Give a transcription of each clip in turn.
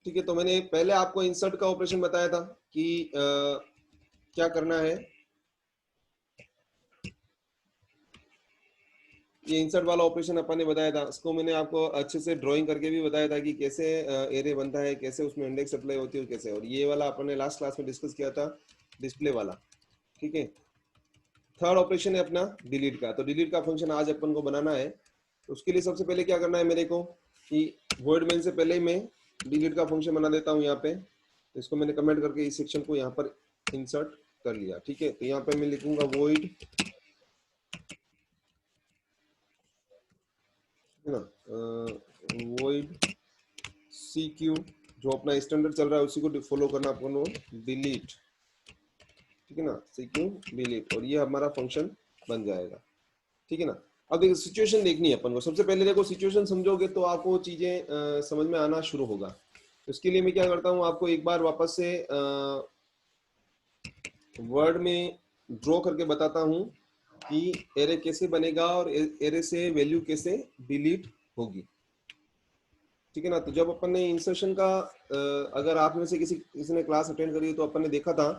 ठीक है, तो मैंने पहले आपको इंसर्ट का ऑपरेशन बताया था कि क्या करना है। ये इंसर्ट वाला ऑपरेशन अपन ने बताया था, इसको मैंने आपको अच्छे से ड्राइंग करके भी बताया था कि कैसे एरे बनता है, कैसे उसमें इंडेक्स अप्लाई होती है और कैसे। और ये वाला अपन ने लास्ट क्लास में डिस्कस किया था, डिस्प्ले वाला। ठीक है, थर्ड ऑपरेशन है अपना डिलीट का। तो डिलीट का फंक्शन आज अपन को बनाना है। तो उसके लिए सबसे पहले क्या करना है मेरे को कि वॉइड मेन से पहले ही मैं डिलीट का फंक्शन बना देता हूँ यहाँ पे। तो इसको मैंने कमेंट करके इस सेक्शन को यहाँ पर इंसर्ट कर लिया। ठीक है, तो यहाँ पे मैं लिखूंगा वॉइड, है ना, वॉइड सी क्यू, जो अपना स्टैंडर्ड चल रहा है उसी को फॉलो करना अपन को, डिलीट। ठीक है ना, सी क्यू डिलीट, और ये हमारा फंक्शन बन जाएगा। ठीक है ना। अब देखो सिचुएशन देखनी है अपन को। सबसे पहले देखो सिचुएशन समझोगे तो आपको चीजें समझ में आना शुरू होगा। तो इसके लिए मैं क्या करता हूँ, आपको एक बार वापस से वर्ड में ड्रॉ करके बताता हूँ कि एरे कैसे बनेगा और एरे से वैल्यू कैसे डिलीट होगी। ठीक है ना। तो जब अपन ने इंसर्शन का अगर आप में से किसी ने क्लास अटेंड करी तो अपन ने देखा था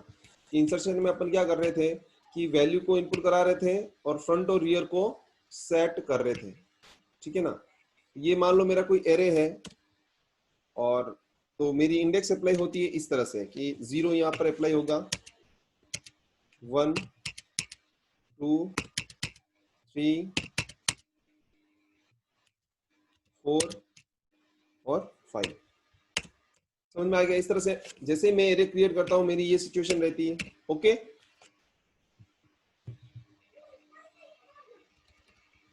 कि इंसर्शन में अपन क्या कर रहे थे कि वैल्यू को इनपुट करा रहे थे और फ्रंट और रियर को सेट कर रहे थे। ठीक है ना। ये मान लो मेरा कोई एरे है और तो मेरी इंडेक्स अप्लाई होती है इस तरह से कि 0 यहाँ पर अप्लाई होगा, 1 2 3 4 और 5। समझ में आ गया। इस तरह से जैसे मैं एरे क्रिएट करता हूं मेरी ये सिचुएशन रहती है। ओके,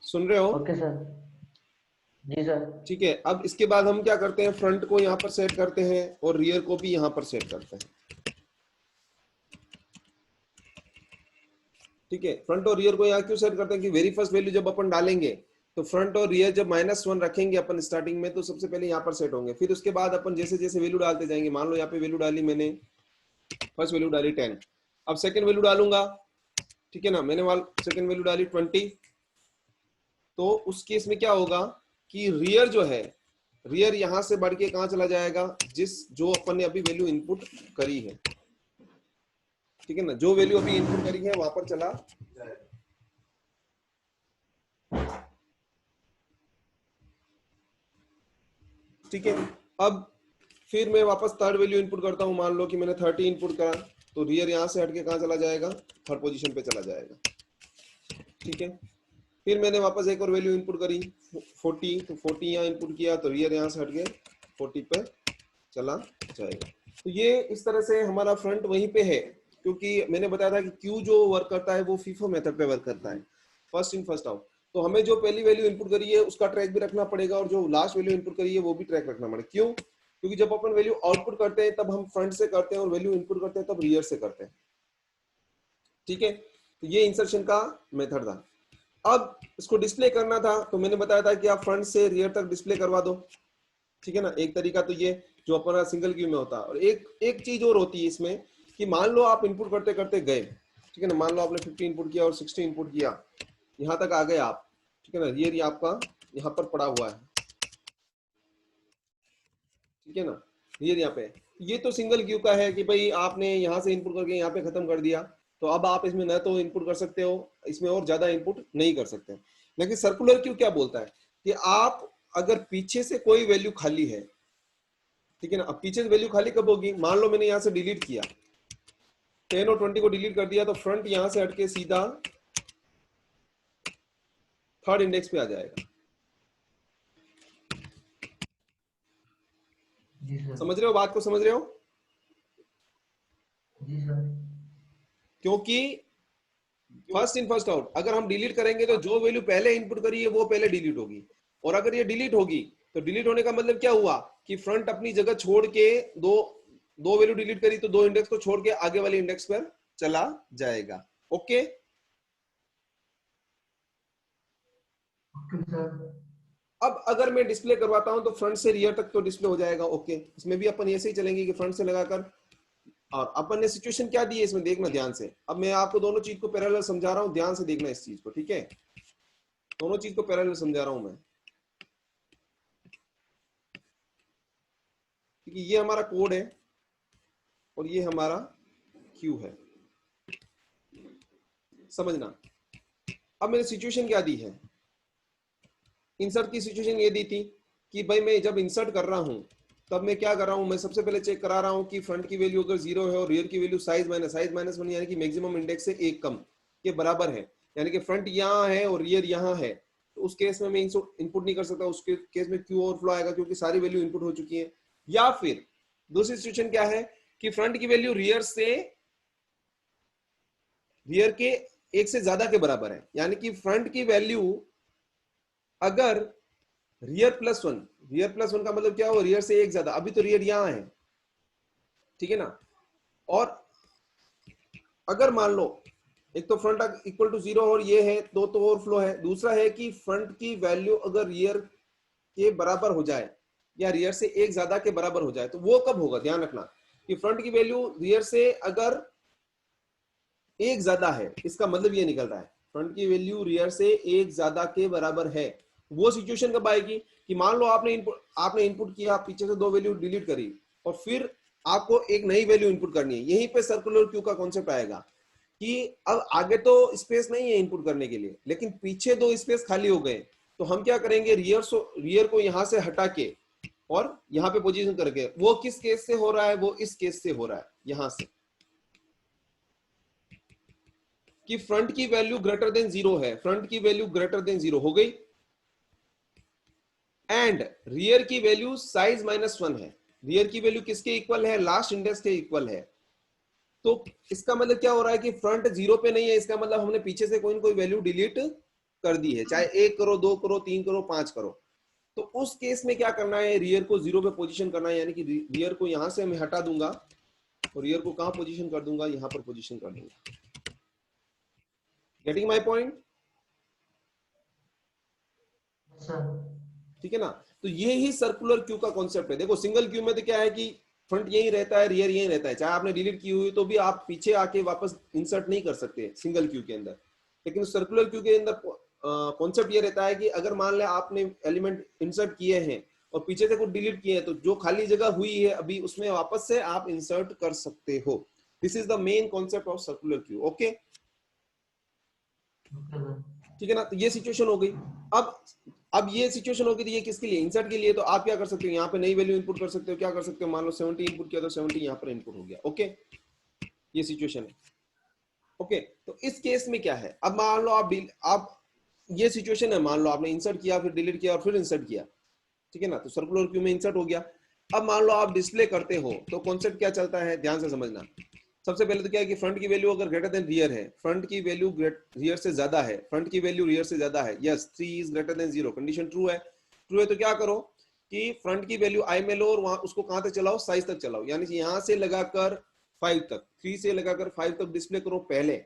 सुन रहे हो? Okay sir. जी सर। ठीक है, अब इसके बाद हम क्या करते हैं, फ्रंट को यहाँ पर सेट करते हैं और रियर को भी यहाँ पर सेट करते हैं। ठीक है, फ्रंट और रियर को यहाँ क्यों सेट करते हैं कि वेरी फर्स्ट वैल्यू जब अपन डालेंगे तो फ्रंट और रियर जब -1 रखेंगे अपन स्टार्टिंग में तो सबसे पहले यहाँ पर सेट होंगे। फिर उसके बाद अपन जैसे जैसे वैल्यू डालते जाएंगे, मान लो यहाँ पे वैल्यू डाली मैंने, फर्स्ट वैल्यू डाली 10, अब सेकंड वैल्यू डालूंगा। ठीक है ना, मैंने सेकंड वैल्यू डाली 20। तो उस केस में क्या होगा कि रियर जो है, रियर यहां से बढ़ के कहां चला जाएगा, जो अपन ने अभी वैल्यू इनपुट करी है। ठीक है ना, जो वैल्यू अभी इनपुट करी है वहां पर चला जाएगा। ठीक है, अब फिर मैं वापस थर्ड वैल्यू इनपुट करता हूं। मान लो कि मैंने 30 इनपुट करा, तो रियर यहां से हटके कहां चला जाएगा, थर्ड पोजीशन पे चला जाएगा। ठीक है, फिर मैंने वापस एक और वैल्यू इनपुट करी 40, तो 40 यहाँ इनपुट किया तो रियर यहाँ से हटके 40 पे चला जाएगा। तो ये इस तरह से हमारा फ्रंट वहीं पे है, क्योंकि मैंने बताया था कि क्यू जो वर्क करता है वो फीफो मेथड पे वर्क करता है, फर्स्ट इन फर्स्ट आउट। तो हमें जो पहली वैल्यू इनपुट करी है उसका ट्रैक भी रखना पड़ेगा और जो लास्ट वैल्यू इनपुट करी है वो भी ट्रैक रखना पड़ेगा। क्यों? क्योंकि जब अपन वैल्यू आउटपुट करते हैं तब हम फ्रंट से करते हैं और वैल्यू इनपुट करते हैं तब रियर से करते हैं। ठीक है, तो ये इंसर्शन का मेथड था। अब इसको डिस्प्ले करना था तो मैंने बताया था कि आप फ्रंट से रियर तक डिस्प्ले करवा दो। ठीक है ना, एक तरीका तो ये जो अपना सिंगल क्यू में होता है। और एक चीज और होती है इसमें कि मान लो आप इनपुट करते करते गए, ठीक है ना, मान लो आपने 50 इनपुट किया और 60 इनपुट किया, यहाँ तक आ गए आप। ठीक है ना, ये आपका यहाँ पर पड़ा हुआ है। ठीक है ना, ये यहाँ पे, ये तो सिंगल क्यू का है कि भाई आपने यहाँ से इनपुट करके यहाँ पे खत्म कर दिया, तो अब आप इसमें न तो इनपुट कर सकते हो, इसमें और ज्यादा इनपुट नहीं कर सकते। लेकिन सर्कुलर क्यू क्या बोलता है कि आप अगर पीछे से कोई वैल्यू खाली है, ठीक है ना, अब पीछे से वैल्यू खाली कब होगी, मान लो मैंने यहाँ से डिलीट किया 10 और 20 को डिलीट कर दिया, तो फ्रंट यहाँ से हटके सीधा थर्ड इंडेक्स पे आ जाएगा। जी सर। समझ रहे हो बात को, समझ रहे हो? जी सर। क्योंकि फर्स्ट इन फर्स्ट आउट, अगर हम डिलीट करेंगे तो जो वैल्यू पहले इनपुट करी है वो पहले डिलीट होगी। और अगर ये डिलीट होगी तो डिलीट होने का मतलब क्या हुआ कि फ्रंट अपनी जगह छोड़ के दो दो वैल्यू डिलीट करी तो दो इंडेक्स को छोड़ के आगे वाले इंडेक्स पर चला जाएगा। Okay, okay sir. अब अगर मैं डिस्प्ले करवाता हूं तो फ्रंट से रियर तक तो डिस्प्ले हो जाएगा। ओके, इसमें भी अपन ऐसे ही चलेंगे कि फ्रंट से लगाकर, और अपन ने सिचुएशन क्या दी है इसमें देखना ध्यान से। अब मैं आपको दोनों चीज को पैरेलल समझा रहा हूं, ध्यान से देखना इस चीज को। ठीक है, दोनों चीज को पैरेलल समझा रहा हूं मैं। क्योंकि ये हमारा कोड है और ये हमारा क्यू है, समझना। अब मैंने सिचुएशन क्या दी है, इंसर्ट की सिचुएशन ये दी थी कि भाई मैं जब इंसर्ट कर रहा हूं तब मैं क्या कर रहा हूं, मैं सबसे पहले चेक करा रहा हूं कि फ्रंट की वैल्यू अगर 0 है और रियर की वैल्यू साइज माइनस 1 यानी कि मैक्सिमम इंडेक्स से एक कम के बराबर है, यानी कि फ्रंट यहाँ है और रियर यहाँ है, तो उस केस में मैं इनपुट नहीं कर सकता, उसके केस में क्यू ओवरफ्लो आएगा क्योंकि सारी वैल्यू इनपुट हो चुकी है। या फिर दूसरी सिचुएशन क्या है कि फ्रंट की वैल्यू रियर के एक से ज्यादा के बराबर है, यानी कि फ्रंट की वैल्यू अगर रियर प्लस वन का मतलब क्या हो, रियर से एक ज्यादा, अभी तो रियर यहां है, ठीक है ना। और अगर मान लो एक तो फ्रंट इक्वल टू 0 और ये है तो ओवरफ्लो है, दूसरा है कि फ्रंट की वैल्यू अगर रियर के बराबर हो जाए या रियर से एक ज्यादा के बराबर हो जाए, तो वो कब होगा, ध्यान रखना कि फ्रंट की वैल्यू रियर से अगर एक ज्यादा है, इसका मतलब ये निकल रहा है फ्रंट की वैल्यू रियर से एक ज्यादा के बराबर है। वो सिचुएशन कब आएगी कि मान लो आपने इनपुट किया, पीछे से दो वैल्यू डिलीट करी और फिर आपको एक नई वैल्यू इनपुट करनी है, यहीं पे सर्कुलर क्यू का कॉन्सेप्ट आएगा कि अब आगे तो स्पेस नहीं है इनपुट करने के लिए, लेकिन पीछे दो स्पेस खाली हो गए, तो हम क्या करेंगे, रियर को यहां से हटा के और यहां पे पोजीशन करके, वो किस केस से हो रहा है, वो इस केस से हो रहा है, यहां से कि फ्रंट की वैल्यू ग्रेटर देन 0 है, फ्रंट की वैल्यू ग्रेटर देन 0 हो गई एंड रियर की वैल्यू साइज -1 है, रियर की वैल्यू किसके इक्वल है, लास्ट इंडेक्स के इक्वल है। तो इसका मतलब क्या हो रहा है कि फ्रंट 0 पे नहीं है, इसका मतलब हमने पीछे से कोई ना कोई वैल्यू डिलीट कर दी है, चाहे 1 करो, 2 करो, 3 करो, 5 करो। तो उस केस में क्या करना है, रियर को 0 पे पोजीशन करना है, यानी कि रियर को यहां से मैं हटा दूंगा और रियर को कहां पोजीशन कर दूंगा, यहां पर पोजीशन कर दूंगा। Getting my point? ठीक है ना। तो ये ही सर्कुलर क्यू का कॉन्सेप्ट है। देखो सिंगल क्यू में तो क्या है कि फ्रंट यही रहता है, रियर यही रहता है, चाहे आपने डिलीट की हुई तो भी आप पीछे आके वापस इंसर्ट नहीं कर सकते सिंगल क्यू के अंदर। लेकिन सर्कुलर क्यू के अंदर कॉन्सेप्ट ये रहता है कि अगर मान ले आपने एलिमेंट इंसर्ट किए हैं और पीछे से कुछ डिलीट किए हैं, तो जो खाली जगह हुई है अभी उसमें वापस से आप इंसर्ट कर सकते हो। This is the main concept of circular queue. Okay, ठीक है ना। तो ये सिचुएशन हो गई। अब ये सिचुएशन हो गई, तो ये किसके लिए, इंसर्ट के लिए। तो आप क्या कर सकते हो, यहाँ पे नई वैल्यू इनपुट कर सकते हो। क्या कर सकते हो, मान लो 70 इनपुट किया तो 70 यहाँ पर इनपुट हो गया। ओके, ये सिचुएशन है। ओके, तो इस केस में क्या है, अब मान लो आप ये सिचुएशन है, मान लो आपने इंसर्ट किया, फिर डिलीट किया और फिर इंसर्ट किया, ठीक है ना। तो सर्कुलर क्यू में इंसर्ट हो गया। अब मान लो आप डिस्प्ले करते हो, तो कॉन्सेप्ट क्या चलता है, ध्यान से समझना। सबसे पहले तो क्या है कि फ्रंट की वैल्यू अगर ग्रेटर देन रियर है, फ्रंट की वैल्यू रियर से ज्यादा है, फ्रंट की वैल्यू रियर से ज्यादा है, yes 3 is greater than 0, condition true है। ट्रू है तो क्या करो कि फ्रंट की वैल्यू आई में लो और वहां उसको कहां तक चलाओ, साइज तक चलाओ, यानी कि यहां से लगाकर 5 तक, 3 से लगाकर 5 तक डिस्प्ले करो पहले।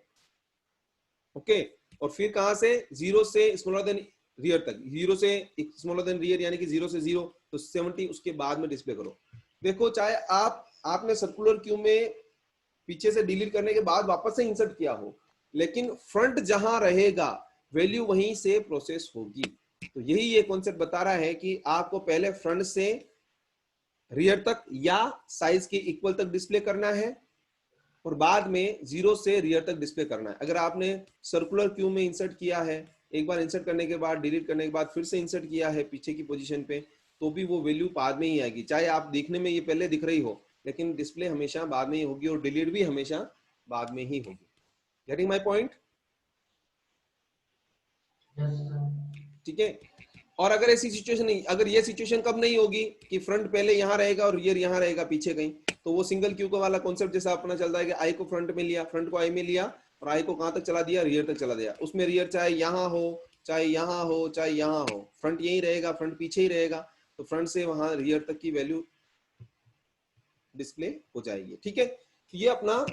ओके, और फिर कहां से, 0 से स्मॉलर देन रियर तक, 0 से स्मॉलर देन रियर यानी कि 0 से 0, तो 70 उसके बाद में डिस्प्ले करो। देखो चाहे आपने सर्कुलर क्यू में पीछे से डिलीट करने के बाद वापस से इंसर्ट किया हो, लेकिन फ्रंट जहां रहेगा वैल्यू वहीं से प्रोसेस होगी। तो यही ये कॉन्सेप्ट बता रहा है कि आपको पहले फ्रंट से रियर तक या साइज के इक्वल तक डिस्प्ले करना है और बाद में 0 से रियर तक डिस्प्ले करना है। अगर आपने सर्कुलर क्यू में इंसर्ट किया है, एक बार इंसर्ट करने के बाद डिलीट करने के बाद फिर से इंसर्ट किया है पीछे की पोजीशन पे, तो भी वो वैल्यू बाद में ही आएगी, चाहे आप देखने में ये पहले दिख रही हो, लेकिन डिस्प्ले हमेशा बाद में ही होगी और डिलीट भी हमेशा बाद में ही होगी। Getting my point? ठीक है। और अगर ऐसी सिचुएशन नहीं, अगर ये सिचुएशन कब नहीं होगी कि फ्रंट पहले यहां रहेगा और रियर यहां रहेगा पीछे कहीं, तो वो सिंगल क्यू का वाला कॉन्सेप्ट जैसा अपना चलता है कि आई को फ्रंट में लिया, फ्रंट को आई में लिया और आई को कहां तक चला दिया, रियर तक चला दिया। उसमें रियर चाहे यहां हो, चाहे यहां हो, चाहे यहां हो, फ्रंट यही रहेगा, फ्रंट पीछे ही रहेगा, तो फ्रंट से वहां रियर तक की वैल्यू डिस्प्ले हो जाएगी। ठीक है, तो ये अपना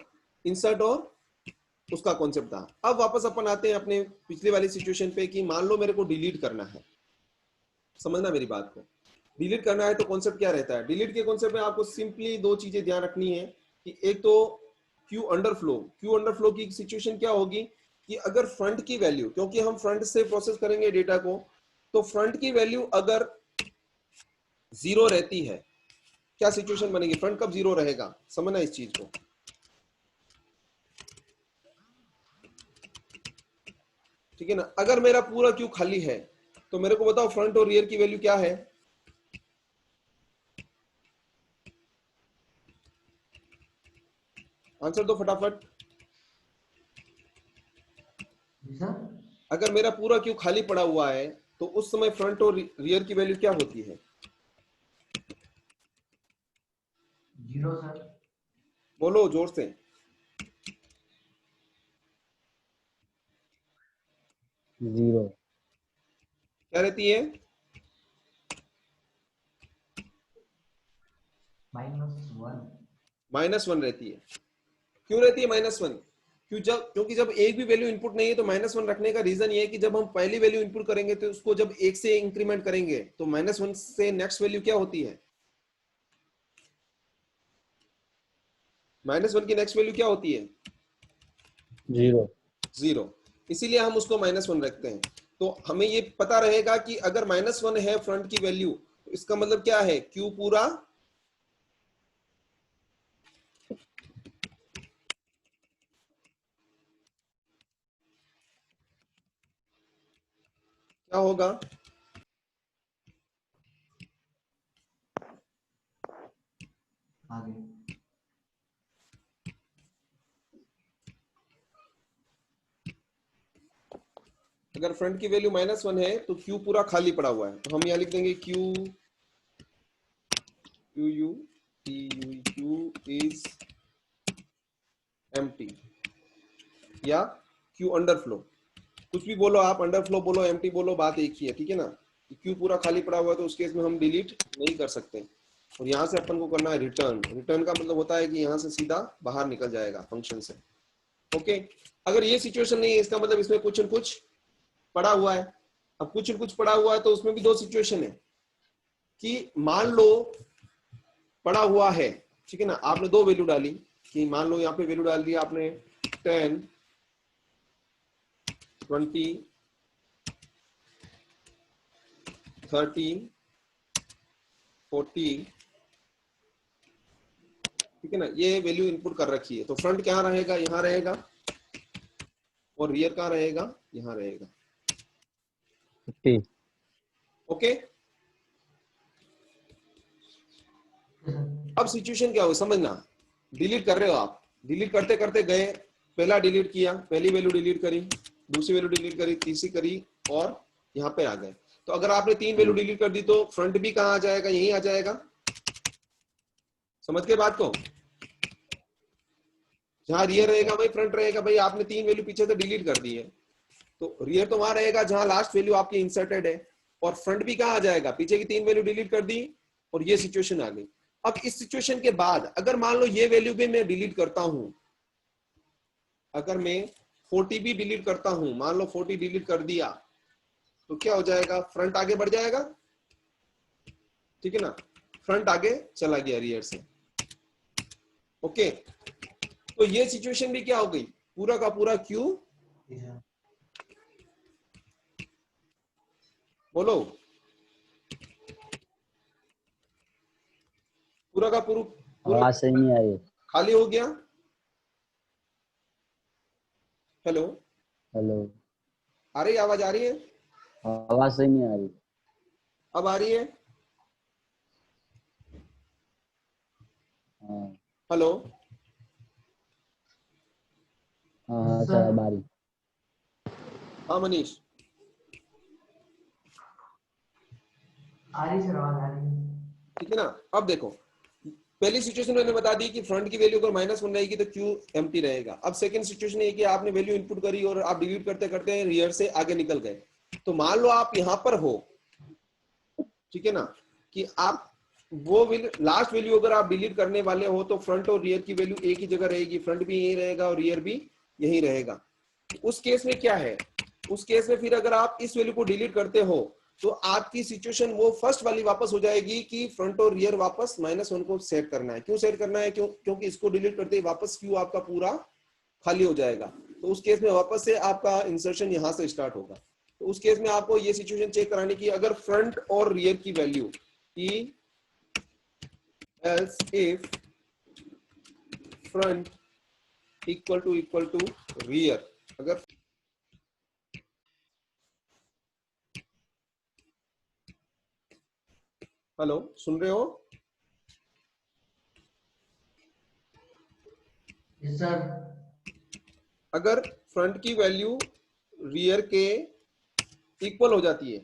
इंसर्ट और उसका कॉन्सेप्ट था। अब वापस अपन आते हैं अपने पिछली वाली सिचुएशन पे कि मान लो मेरे को डिलीट करना है, समझना मेरी बात को, डिलीट करना है तो कॉन्सेप्ट क्या रहता है। डिलीट के कॉन्सेप्ट में आपको सिंपली दो चीजें ध्यान रखनी है कि एक तो क्यू अंडरफ्लो की सिचुएशन क्या होगी कि अगर फ्रंट की वैल्यू, क्योंकि हम फ्रंट से प्रोसेस करेंगे डेटा को, तो फ्रंट की वैल्यू अगर 0 रहती है, क्या सिचुएशन बनेगी, फ्रंट कब 0 रहेगा, समझना इस चीज को। ठीक है ना। अगर मेरा पूरा क्यू खाली है तो मेरे को बताओ फ्रंट और रियर की वैल्यू क्या है। आंसर दो फटाफट। जी सर। अगर मेरा पूरा क्यू खाली पड़ा हुआ है तो उस समय फ्रंट और रियर की वैल्यू क्या होती है। 0 सर। बोलो जोर से। जीरो। क्या रहती है। -1। -1 रहती है। क्यों रहती है -1। क्योंकि जब एक भी वैल्यू इनपुट नहीं है तो -1 रखने का रीजन ये है कि जब हम पहली वैल्यू इनपुट करेंगे तो उसको जब 1 से इंक्रीमेंट करेंगे तो -1 से नेक्स्ट वैल्यू क्या होती है। -1 की नेक्स्ट वैल्यू क्या होती है। जीरो। 0। इसीलिए हम उसको -1 रखते हैं। तो हमें ये पता रहेगा कि अगर -1 है फ्रंट की वैल्यू तो इसका मतलब क्या है, क्यू पूरा क्या होगा। आगे। अगर फ्रंट की वैल्यू -1 है तो क्यू पूरा खाली पड़ा हुआ है, तो हम यहाँ लिख देंगे क्यू इज एम्प्टी या क्यू अंडरफ्लो, कुछ भी बोलो आप, अंडरफ्लो बोलो एम्प्टी बोलो, बात एक ही है। ठीक है ना। क्यू पूरा खाली पड़ा हुआ है तो उस केस में हम डिलीट नहीं कर सकते। और यहाँ से अपन को करना है रिटर्न। रिटर्न का मतलब होता है कि यहाँ से सीधा बाहर निकल जाएगा फंक्शन से। ओके। अगर ये सिचुएशन नहीं है इसका मतलब इसमें कुछ न कुछ पड़ा हुआ है। अब कुछ न कुछ पड़ा हुआ है तो उसमें भी दो सिचुएशन है कि मान लो पड़ा हुआ है। ठीक है ना। आपने दो वैल्यू डाली कि मान लो यहाँ पे वैल्यू डाल दी आपने 10, 20, 30, 40। ठीक है ना। ये वैल्यू इनपुट कर रखी है तो फ्रंट क्या रहेगा, यहाँ रहेगा, और रियर कहाँ रहेगा, यहाँ रहेगा। 50। ओके। अब सिचुएशन क्या हो समझना। डिलीट कर रहे हो आप, डिलीट करते करते गए, पहला डिलीट किया, पहली वैल्यू डिलीट करी, दूसरी वैल्यू डिलीट करी, तीसरी करी, और यहाँ पे आ गए। तो अगर आपने 3 वैल्यू डिलीट कर दी तो फ्रंट भी कहाँ आ जाएगा, यहीं आ जाएगा। समझ के बात को। जहां रियर रहेगा वही फ्रंट रहेगा। भाई आपने 3 वैल्यू पीछे से डिलीट कर दी है तो रियर तो वहां रहेगा जहां लास्ट वैल्यू आपकी इंसर्टेड है, और फ्रंट भी कहाँ आ जाएगा, पीछे की 3 वैल्यू डिलीट कर दी और ये सिचुएशन आ गई। अब इस सिचुएशन के बाद अगर मान लो ये वैल्यू भी मैं डिलीट करता हूं, अगर मैं 40 भी डिलीट करता हूं, मान लो 40 डिलीट कर दिया तो क्या हो जाएगा, फ्रंट आगे बढ़ जाएगा। ठीक है ना। फ्रंट आगे चला गया रियर से। ओके। तो ये सिचुएशन भी क्या हो गई, पूरा का पूरा क्यू, बोलो, पूरा का पूरा आवाज सही नहीं आ रही। खाली हो गया। Hello, hello. आ रही आवाज, आ रही है। आवाज सही नहीं आ रही। अब आ रही है। हाँ हेलो। हाँ हाँ सर अब आ रही। हाँ मनीष। आ रही सर, आवाज आ रही है। ठीक है ना। अब देखो, पहली सिचुएशन मैंने बता दी कि फ्रंट की वैल्यू अगर -1 रहेगी तो क्यू एम्प्टी रहेगा। अब सेकंड सिचुएशन ये कि आपने वैल्यू इनपुट करी और आप डिलीट करते करते रियर से आगे निकल गए। तो मान लो आप यहां पर हो, ठीक है ना, कि आप वो लास्ट वैल्यू अगर आप डिलीट करने वाले हो तो फ्रंट और रियर की वैल्यू एक ही जगह रहेगी, फ्रंट भी यही रहेगा और रियर भी यही रहेगा। उस केस में क्या है, उस केस में फिर अगर आप इस वैल्यू को डिलीट करते हो तो आपकी सिचुएशन वो फर्स्ट वाली वापस हो जाएगी कि फ्रंट और रियर वापस -1 को सेट करना है। क्यों सेट करना है, क्योंकि इसको डिलीट करते ही वापस क्यू आपका पूरा खाली हो जाएगा। तो उस केस में वापस से आपका इंसर्शन यहां से स्टार्ट होगा। तो उस केस में आपको ये सिचुएशन चेक करानी कि अगर फ्रंट और रियर की वैल्यू की else if front equal to rear, अगर हेलो सुन रहे हो? Yes sir. अगर फ्रंट की वैल्यू रियर के इक्वल हो जाती है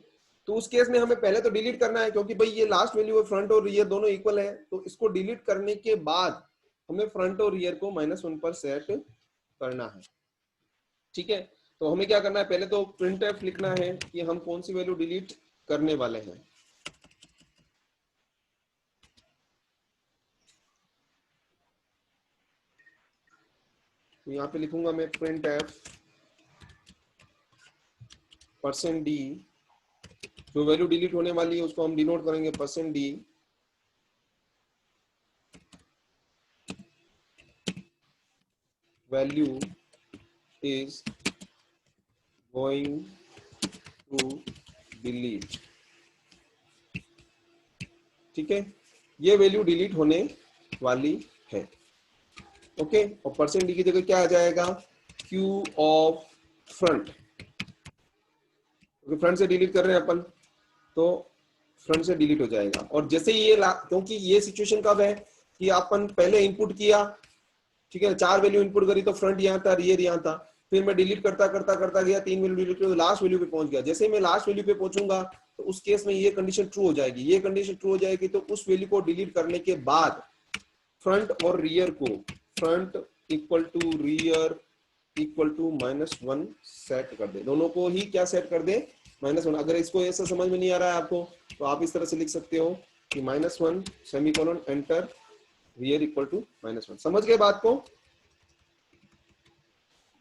तो उस केस में हमें पहले तो डिलीट करना है, क्योंकि भाई ये लास्ट वैल्यू है, फ्रंट और रियर दोनों इक्वल है, तो इसको डिलीट करने के बाद हमें फ्रंट और रियर को -1 पर सेट करना है। ठीक है, तो हमें क्या करना है, पहले तो printf लिखना है कि हम कौन सी वैल्यू डिलीट करने वाले हैं। तो यहाँ पे लिखूंगा मैं printf %d, जो वैल्यू डिलीट होने वाली है उसको हम डिनोट करेंगे %d, value is going to delete. ठीक है, ये वैल्यू डिलीट होने वाली है। ओके, और %d की जगह क्या आ जाएगा, q ऑफ फ्रंट, क्योंकि फ्रंट से डिलीट कर रहे हैं अपन, तो फ्रंट से डिलीट हो जाएगा। और जैसे ही ये क्योंकि ये सिचुएशन कब है कि अपन पहले इनपुट किया, ठीक है, 4 वैल्यू इनपुट करी तो फ्रंट यहाँ था, रियर यहाँ था, फिर मैं डिलीट करता करता करता गया, 3 वैल्यू डिलीट कर लास्ट वैल्यू पे पहुंच गया। जैसे ही मैं लास्ट वैल्यू पे पहुंचूंगा तो उस केस में ये कंडीशन ट्रू हो जाएगी, ये कंडीशन ट्रू हो जाएगी, तो उस वैल्यू को डिलीट करने के बाद फ्रंट और रियर को, front equal to rear equal to -1 set कर दे, दोनों को ही क्या सेट कर दे, -1। अगर इसको ऐसा समझ में नहीं आ रहा है आपको तो आप इस तरह से लिख सकते हो कि -1 semicolon enter rear equal to -1। समझ गए बात को?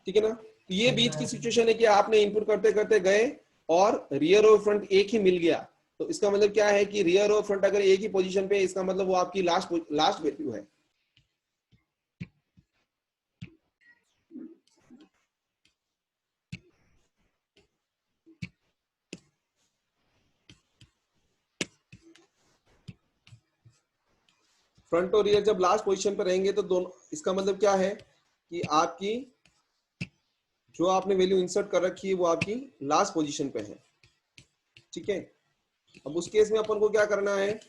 ठीक है ना? तो ये यस बीच की सर। सिचुएशन है कि आपने इनपुट करते करते गए और रियर और फ्रंट एक ही मिल गया, तो इसका मतलब क्या है कि रियर और फ्रंट अगर एक ही पोजीशन पे, इसका मतलब वो आपकी लास्ट वैल्यू है। फ्रंट और रियर जब लास्ट पोजीशन पर रहेंगे तो दोनों, इसका मतलब क्या है कि आपकी जो आपने वैल्यू इंसर्ट कर रखी है वो आपकी लास्ट पोजीशन पे है। ठीक है, अब उस केस में अपन को क्या करना है,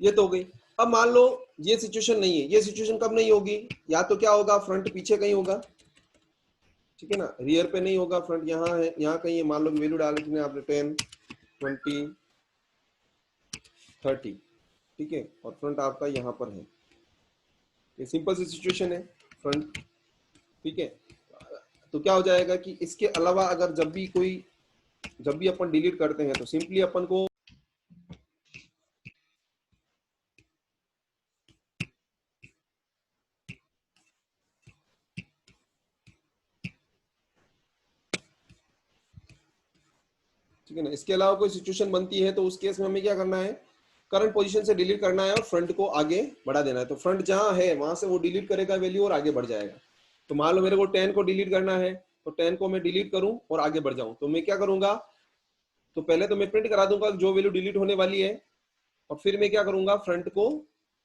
ये तो हो गई। अब मान लो ये सिचुएशन नहीं है, ये सिचुएशन कब नहीं होगी, या तो क्या होगा, फ्रंट पीछे कहीं होगा, ठीक है ना, रियर पे नहीं होगा, फ्रंट यहाँ है, यहाँ कहीं है। मान लो वैल्यू डाल रखी है आपने 10, 20, 30, ठीक है, और फ्रंट आपका यहाँ पर है। ये सिंपल सी सिचुएशन है, फ्रंट, ठीक है। तो क्या हो जाएगा कि इसके अलावा अगर जब भी अपन डिलीट करते हैं तो सिंपली अपन को ठीक है ना, इसके अलावा कोई सिचुएशन बनती है तो उस केस में हमें क्या करना है, करंट पोजीशन से डिलीट करना है और फ्रंट को आगे बढ़ा देना है। तो फ्रंट जहां है वहां से वो डिलीट करेगा वैल्यू और आगे बढ़ जाएगा। तो मान लो मेरे को 10 को डिलीट करना है, तो 10 को मैं डिलीट करूं और आगे बढ़ जाऊं, तो मैं क्या करूंगा, तो पहले तो मैं प्रिंट करा दूंगा जो वैल्यू डिलीट होने वाली है, और फिर मैं क्या करूंगा, फ्रंट को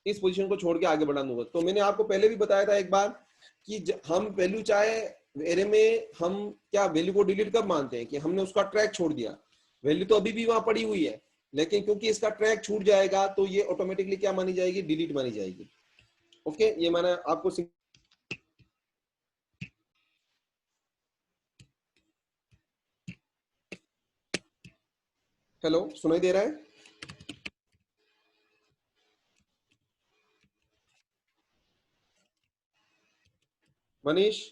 इस पोजीशन को छोड़ के आगे बढ़ा दूंगा। तो मैंने आपको पहले भी बताया था एक बार कि हम वैल्यू चाहे एरे में हम क्या वैल्यू को डिलीट कब मानते हैं कि हमने उसका ट्रैक छोड़ दिया, वैल्यू तो अभी भी वहां पड़ी हुई है, लेकिन क्योंकि इसका ट्रैक छूट जाएगा तो ये ऑटोमेटिकली क्या मानी जाएगी, डिलीट मानी जाएगी। ओके, ये मैंने आपको हेलो सुनाई दे रहा है? Manish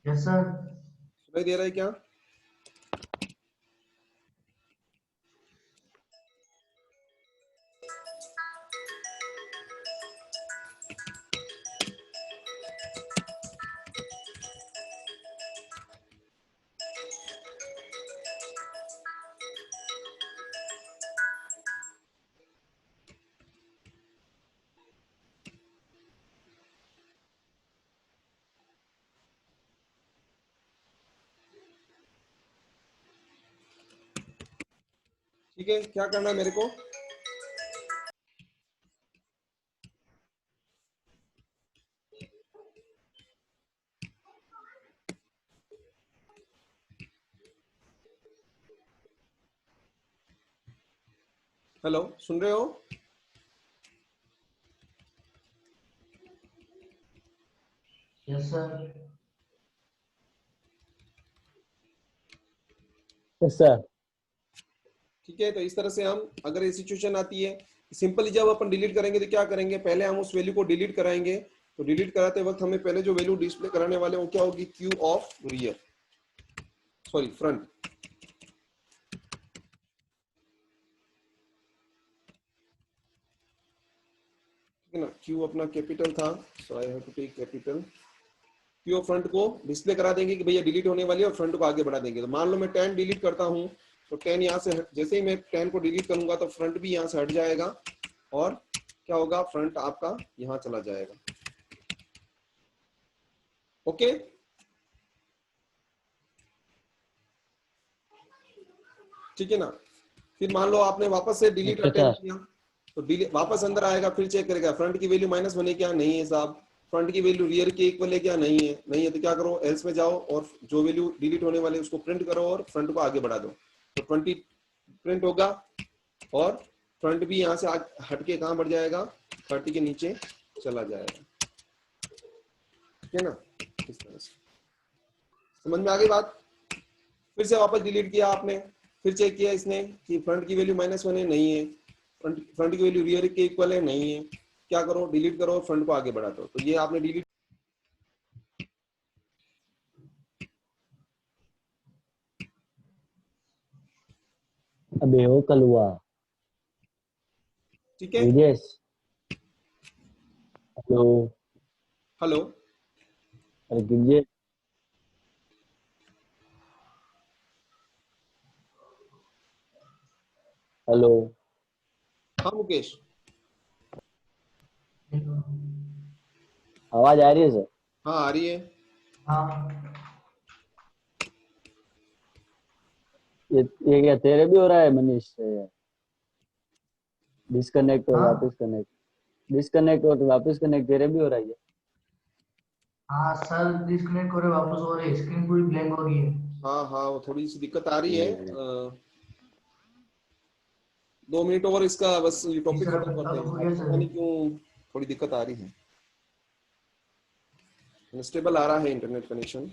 yes sir. सुनाई दे रहा है क्या? ठीक है, क्या करना है मेरे को? हेलो, सुन रहे हो? Yes sir. Yes sir. ठीक है, तो इस तरह से हम, अगर ये सिचुएशन आती है, सिंपली जब अपन डिलीट करेंगे तो क्या करेंगे, पहले हम उस वैल्यू को डिलीट कराएंगे। तो डिलीट कराते वक्त हमें पहले जो वैल्यू डिस्प्ले कराने वाले वो क्या होगी, Q of rear, sorry front. ठीक है ना, क्यू अपना कैपिटल था, so I have to take capital. Q of front को डिस्प्ले करा देंगे कि भैया डिलीट होने वाली है, और फ्रंट को आगे बढ़ा देंगे। तो मान लो मैं 10 डिलीट करता हूं, तो 10 यहाँ से जैसे ही मैं 10 को डिलीट करूंगा तो फ्रंट भी यहाँ से हट जाएगा, और क्या होगा, फ्रंट आपका यहाँ चला जाएगा। ओके, ठीक है ना। फिर मान लो आपने वापस से डिलीट ओके अटेम्प्ट सर। किया, तो डिलीट वापस अंदर आएगा, फिर चेक करेगा फ्रंट की वैल्यू -1 है क्या, नहीं है साहब। फ्रंट की वैल्यू रियर के इक्वल है क्या, नहीं है। नहीं है तो क्या करो, एल्स में जाओ और जो वैल्यू डिलीट होने वाली है उसको प्रिंट करो और फ्रंट को आगे बढ़ा दो। तो 20 प्रिंट होगा, और फ्रंट भी यहाँ से हट के कहाँ बढ़ जाएगा, 30 के नीचे चला जाएगा। ठीक है ना, इस तरह से समझ में आ गई बात। फिर से वापस डिलीट किया आपने, फिर चेक किया इसने कि फ्रंट की वैल्यू -1 है, नहीं है। फ्रंट की वैल्यू रियर के इक्वल है, नहीं है। क्या करो, डिलीट करो, फ्रंट को आगे बढ़ा दो। तो ये आपने डिलीट, अबे हो कलुआ। ठीक है। ब्रिजेश। हेलो। हेलो, अरे ब्रिजेश। हेलो। हाँ मुकेश। आवाज आ रही है सर? हाँ आ रही है। हाँ ये क्या तेरे भी हो रहा है मनीष? डिस्कनेक्ट और वापस हाँ कनेक्ट, डिस्कनेक्ट और वापस कनेक्ट, तेरे भी हो रहा है ये? हाँ सर, डिस्कनेक्ट करे वापस हो रहे, स्क्रीन पूरी ब्लैंक हो गई है। हाँ हाँ, वो थोड़ी सी दिक्कत आ रही है। ये 2 मिनट और इसका बस ये जी टॉपिक सर, खत्म करते अब हैं, हो आज गया पता सर। नहीं क्यों थोड़ी दिक्कत आ रही है, अनस्टेबल आ रहा है इंटरनेट कनेक्शन।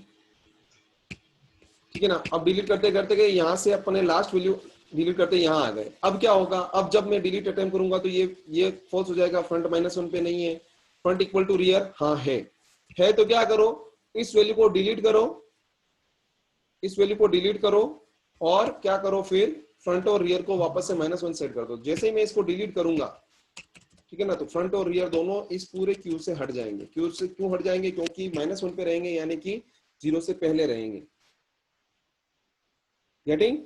ठीक है ना। अब डिलीट करते करते गए, यहाँ से अपने लास्ट वैल्यू डिलीट करते यहाँ आ गए। अब क्या होगा, अब जब मैं डिलीट अटेम्प्ट करूंगा तो ये फॉल्स हो जाएगा, फ्रंट -1 पे नहीं है। फ्रंट इक्वल टू रियर, हाँ है तो क्या करो, इस वैल्यू को डिलीट करो, इस वैल्यू को डिलीट करो, और क्या करो फिर, फ्रंट और रियर को वापस से -1 सेट कर दो। जैसे ही मैं इसको डिलीट करूंगा, ठीक है ना, तो फ्रंट और रियर दोनों इस पूरे क्यू से हट जाएंगे। क्यू से क्यों हट जाएंगे, क्योंकि -1 पे रहेंगे, यानी कि 0 से पहले रहेंगे। गेटिंग?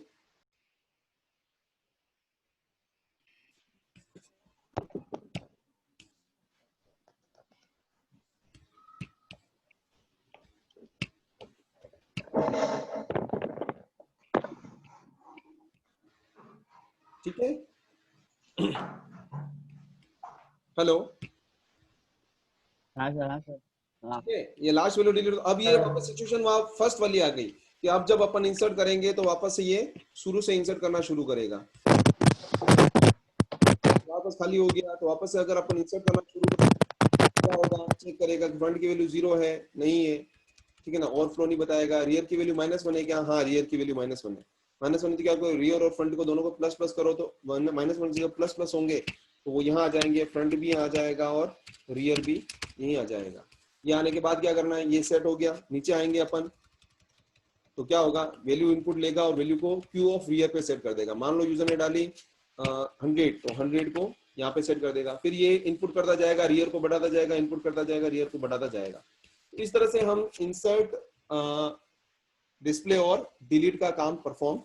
ठीक है। हेलो, हाँ सर, हाँ सर। हाँ। ठीक है, ये लास्ट वैल्यू डिलीट। अब ये वापस सर सिचुएशन वहां फर्स्ट वाली आ गई कि अब जब अपन इंसर्ट करेंगे तो वापस से ये शुरू से इंसर्ट करना शुरू करेगा। वापस खाली हो गया तो वापस से अगर अपन इंसर्ट करना शुरू करें, क्या होगा, चेक करेगा कि फ्रंट की वैल्यू 0 है, नहीं है। ठीक है ना, ओवरफ्लो नहीं बताएगा। रियर की वैल्यू -1 है क्या, हाँ रियर की वैल्यू -1 है। -1 तो क्या करो, रियर और फ्रंट को दोनों को प्लस प्लस करो, तो -1 से जब प्लस प्लस होंगे तो वो यहाँ आ जाएंगे, फ्रंट भी आ जाएगा और रियर भी यहीं आ जाएगा। ये आने के बाद क्या करना है, ये सेट हो गया, नीचे आएंगे अपन, तो क्या होगा, वैल्यू इनपुट लेगा और वैल्यू को क्यू ऑफ रियर पे सेट कर देगा। मान लो यूजर ने डाली 100, तो 100 को यहाँ पे सेट कर देगा। फिर ये इनपुट करता जाएगा, रियर को बढ़ाता जाएगा, इनपुट करता जाएगा, रियर को बढ़ाता जाएगा। इस तरह से हम इंसर्ट, डिस्प्ले और डिलीट का काम परफॉर्म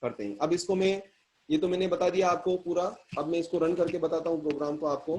करते हैं। अब इसको मैं, ये तो मैंने बता दिया आपको पूरा, अब मैं इसको रन करके बताता हूँ प्रोग्राम को आपको।